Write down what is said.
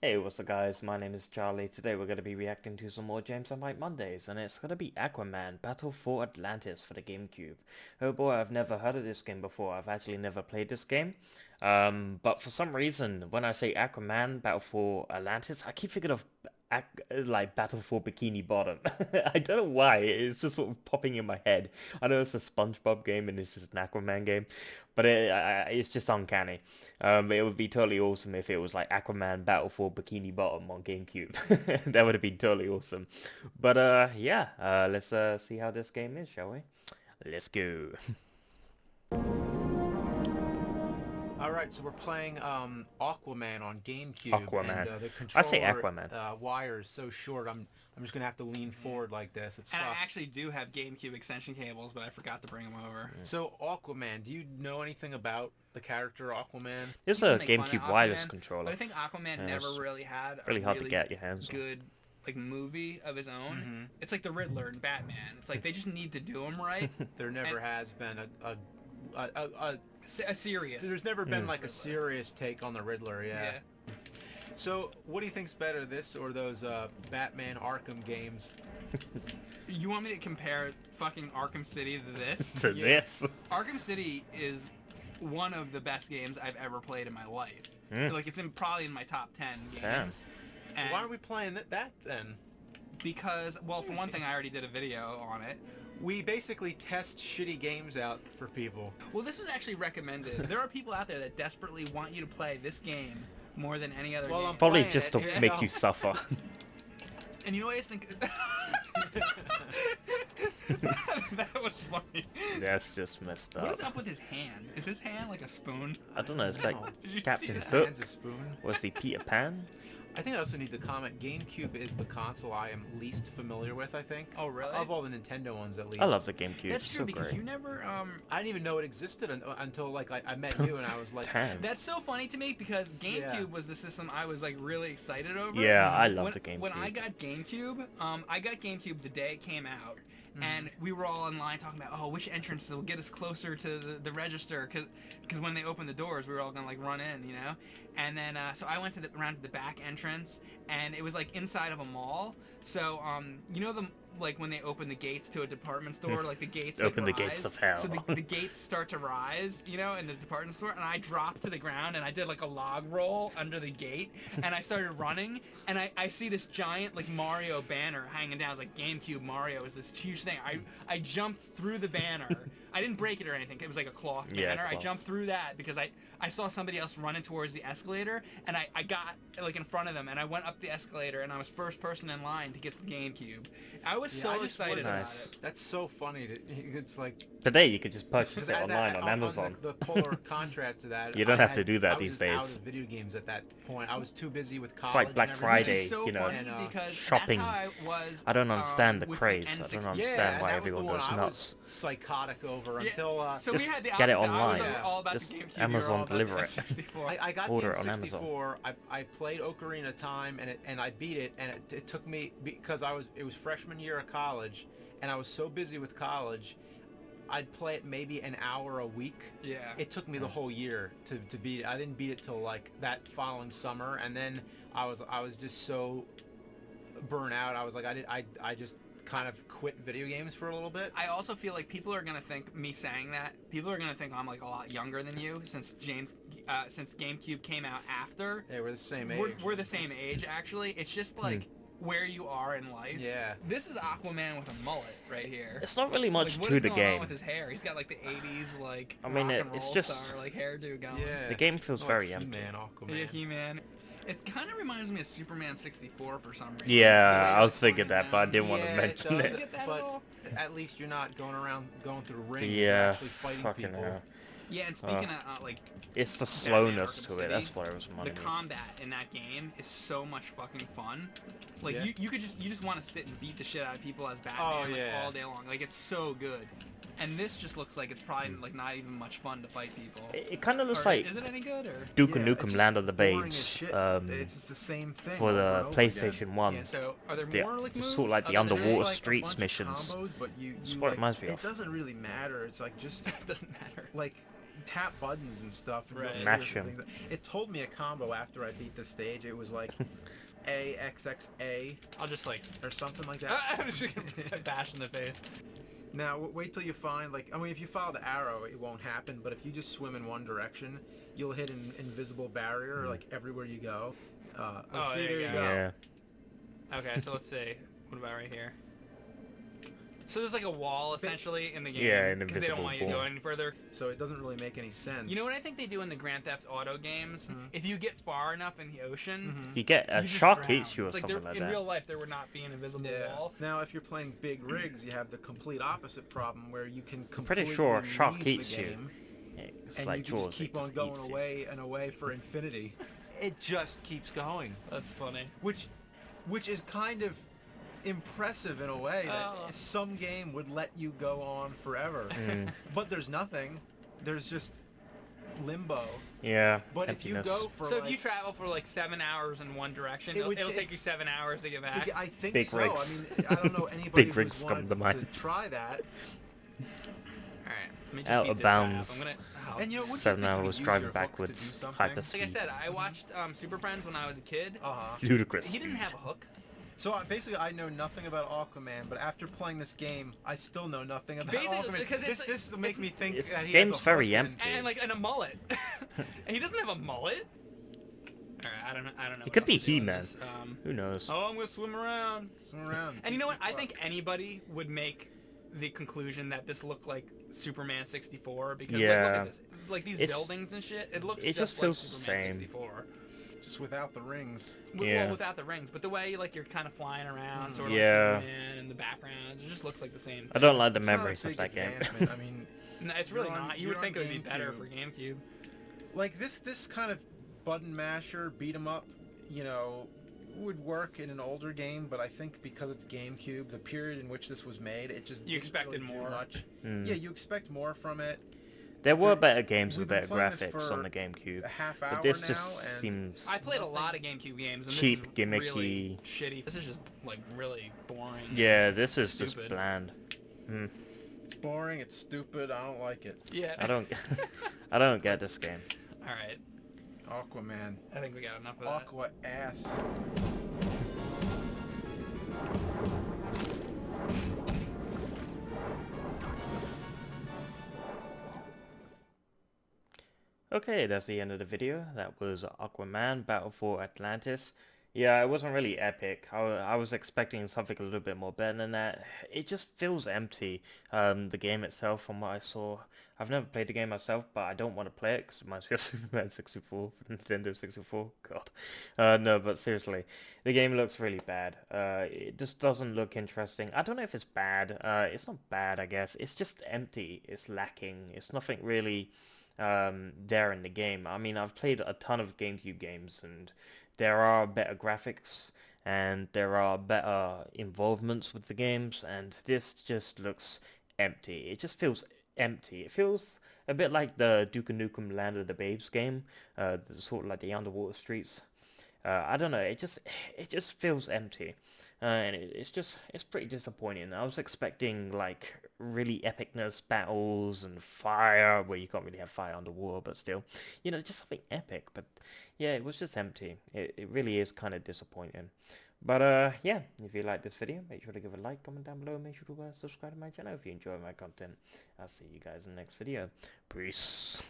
Hey, what's up guys, my name is Charlie. Today we're going to be reacting to some more James and Mike Mondays, and it's going to be Aquaman, Battle for Atlantis for the Gamecube. Oh boy, I've never heard of this game before. I've actually never played this game. But for some reason, when I say Aquaman, Battle for Atlantis, I keep thinking of like Battle for Bikini Bottom. I don't know why, it's just sort of popping in my head. I know it's a SpongeBob game and this is an Aquaman game, but it's just uncanny. It would be totally awesome if it was like Aquaman Battle for Bikini Bottom on GameCube. That would have been totally awesome. But yeah, let's see how this game is, shall we? Let's go. Alright, so we're playing Aquaman on GameCube. Aquaman. And the I say controller Aquaman. wire is so short, I'm just going to have to lean forward like this. It sucks. And I actually do have GameCube extension cables, but I forgot to bring them over. So, Aquaman, do you know anything about the character Aquaman? It's People a make fun of GameCube wireless Aquaman, controller. But I think Aquaman never really had a really hard to get your hands on. good movie of his own. It's like the Riddler and Batman. It's like they just need to do him right. There never has been A serious. There's never been like a serious take on the Riddler, yeah. So, what do you think's better, this or those Batman Arkham games? You want me to compare fucking Arkham City to this? To this? Arkham City is one of the best games I've ever played in my life. Like, it's probably in my top 10 games. And Why are we playing that then? because, well, for one thing, I already did a video on it. We basically test shitty games out for people. Well, this was actually recommended. There are people out there that desperately want you to play this game more than any other game. Probably playing just it, to yeah. make you suffer. And you know what I just think? That was funny. That's just messed up. What is up with his hand? Is his hand like a spoon? I don't know, it's like Did you see Captain his Hook. Hands a spoon. Was he Peter Pan? I think I also need to comment, GameCube is the console I am least familiar with, I think. Oh, really? Of all the Nintendo ones, at least. I love the GameCube. That's It's true so because great. you never I didn't even know it existed until like I met you and I was like, Damn. That's so funny to me because GameCube was the system I was like really excited over. Yeah, I love the GameCube. When I got GameCube the day it came out, and we were all online talking about, oh, which entrance will get us closer to the register, because when they opened the doors, we were all gonna like run in, you know. And then so I went around to the back entrance, and it was like inside of a mall. So you know like when they open the gates to a department store, like the gates Open like, the rise. gates of hell. So the gates start to rise, you know, in the department store, and I dropped to the ground and I did like a log roll under the gate, and I started running, and I see this giant like Mario banner hanging down. It's like GameCube Mario is this huge thing. I jumped through the banner. I didn't break it or anything. It was like a cloth banner. Yeah, I cloth. jumped through that because I saw somebody else running towards the escalator, and I got like in front of them, and I went up the escalator, and I was first person in line to get the GameCube. I was so excited about Nice. it. that's so funny. It's like Today you could just purchase it That- online on Amazon. The polar contrast to that. You don't I have to do that I these was out days. of video games at that point. I was too busy with college. like Black and Friday. everything. Which is so you know, funny and, because shopping. That's how I was. I don't understand the with craze. I N64. don't understand Yeah, why that was the everyone one goes I nuts. was psychotic over Yeah. until So Just we had the get it opposite. I was online. all about Just the GameCube. Amazon you were all about deliver the it. N64. I got Order the on Amazon. N64. I played Ocarina of Time and I beat it, and it took me because it was freshman year of college, and I was so busy with college. I'd play it maybe an hour a week. Yeah. It took me the whole year to beat it. I didn't beat it till like that following summer, and then I was just so burnt out. I was like I just kind of quit video games for a little bit. I also feel like people are gonna think me saying that. People are gonna think I'm like a lot younger than you since GameCube came out after. Yeah, we're the same age. We're the same age actually. It's just like where you are in life. Yeah. This is Aquaman with a mullet right here. It's not really much Like, what to is the going on game. with his hair? He's got like the 80s like I mean, rock and it's roll just- star like hairdo going. Yeah. The game feels Like very empty. He-Man, Aquaman. Yeah, He-Man. It kind of reminds me of Superman 64 for some reason. Yeah, The way I was it's thinking pointed that, but I down. didn't want to Yeah, mention does. it. You get that at But all? at least you're not going through rings. You're Yeah, actually fighting fucking people. hell. Yeah, and speaking of like It's the Batman slowness Arkham to it. City, That's what I was the wondering. combat in that game is so much fucking fun. Like Yeah. you just want to sit and beat the shit out of people as Batman Oh, like, yeah. all day long. Like it's so good. And this just looks like it's probably like not even much fun to fight people. It kind of looks Or like is it any good or? Duke Yeah, Nukem it's Land of the boring as Babes shit. It's just the same thing for over the and over PlayStation again. 1. Yeah, so are there The- more like moves? sort of like the other than underwater that? like a streets bunch of missions. combos, but you That's what it reminds me it of. doesn't really matter. It's like just It doesn't matter. like tap buttons and stuff. And Right. Mash 'em. It told me a combo after I beat the stage. It was like AXXA I'll just like... or something like that. I'm just gonna bash in the face. Now, wait till you find, like, I mean, if you follow the arrow, it won't happen, but if you just swim in one direction, you'll hit an invisible barrier, like, everywhere you go. Oh, see, there there you you go. go. Yeah. Okay, so let's see. What about right here? So there's like a wall essentially in the game. Yeah, an because they don't invisible want you to go wall. any further. So it doesn't really make any sense. You know what I think they do in the Grand Theft Auto games? Mhm. If you get far enough in the ocean, You get a you just shark drown. eats you or It's like something there- like in that. real life, there would not be an invisible Yeah. wall. Now, if you're playing big rigs, you have the complete opposite problem where you can pretty completely sure a shark leave the eats you. game, Yeah, it's and like you can Jaws, just it keep on just going eats you. away and away for infinity. It just keeps going, That's funny. which is kind of impressive in a way that Oh. some game would let you go on forever. Mm, But there's nothing. There's just limbo. yeah, But if you emptiness. go for So like, if you travel for like 7 hours in one direction, It it'll, would it'll ta- take you 7 hours to get to back. get- I think Big so. rigs. I mean, I don't know anybody Big rigs who's come wanted to mind. try that. Alright, let me just Out beat of this bounds. guy up. I'm gonna... oh, And you know, wouldn't you 7 think you could hours use driving your hook to do backwards, something? hyper like I speed. said, I watched Super Friends when I was a kid. Ludicrous. He didn't speed. have a hook. So basically, I know nothing about Aquaman, but after playing this game, I still know nothing about Basically, Aquaman. because it's like- this makes me think This that he game's has a very hook empty. And a mullet. And he doesn't have a mullet. Alright, I don't know. It what could else be to do in He-Man. this. Who knows? Oh, I'm gonna swim around. Swim around. And you know what? I think anybody would make the conclusion that this looked like Superman 64 because like, look Yeah. at this. Like these It's- buildings and shit. It looks it just like feels the Superman same. 64. just without the rings. Yeah. Well, without the rings, but the way like you're kind of flying around, sort of Yeah. like Superman in the background, it just looks like the same. I don't like the It's not a memories of big that game. advancement. I mean, No, it's really You're on- not. You would you're think it on would be better GameCube. for GameCube. like this kind of button masher beat 'em up, you know, would work in an older game, but I think because it's GameCube, the period in which this was made, it just You didn't expected really do more. much. Mm. Yeah, you expect more from it. There were For- better games with we've been better playing this graphics for on the GameCube. A half hour But this now, just and seems... I played a nothing- lot of GameCube games, and Cheap, this is really gimmicky. shitty. This is just like really boring. Yeah, this is just Stupid. bland. Hmm. it's boring. It's stupid. I don't like it. Yeah. I don't... I don't get this game. All right. Aquaman. I think we got enough of that. Aqua ass. Okay, that's the end of the video. That was Aquaman Battle for Atlantis. Yeah, it wasn't really epic. I was expecting something a little bit more better than that. It just feels empty. The game itself, from what I saw, I've never played the game myself, but I don't want to play it because it reminds me of Superman 64 for Nintendo 64. God. No, but seriously, the game looks really bad. It just doesn't look interesting. I don't know if it's bad. It's not bad, I guess. It's just empty. It's lacking. It's nothing really there in the game. I mean, I've played a ton of GameCube games, and there are better graphics, and there are better involvements with the games, and this just looks empty. It just feels empty. It feels a bit like the Duke Nukem Land of the Babes game, sort of like the Underwater Streets. I don't know, it just feels empty. And it's pretty disappointing. I was expecting like really epicness, battles and fire, where you can't really have fire underwater, but still, you know, just something epic. But yeah, it was just empty. It really is kind of disappointing. But yeah, if you like this video, make sure to give a like, comment down below, make sure to subscribe to my channel if you enjoy my content. I'll see you guys in the next video. Peace.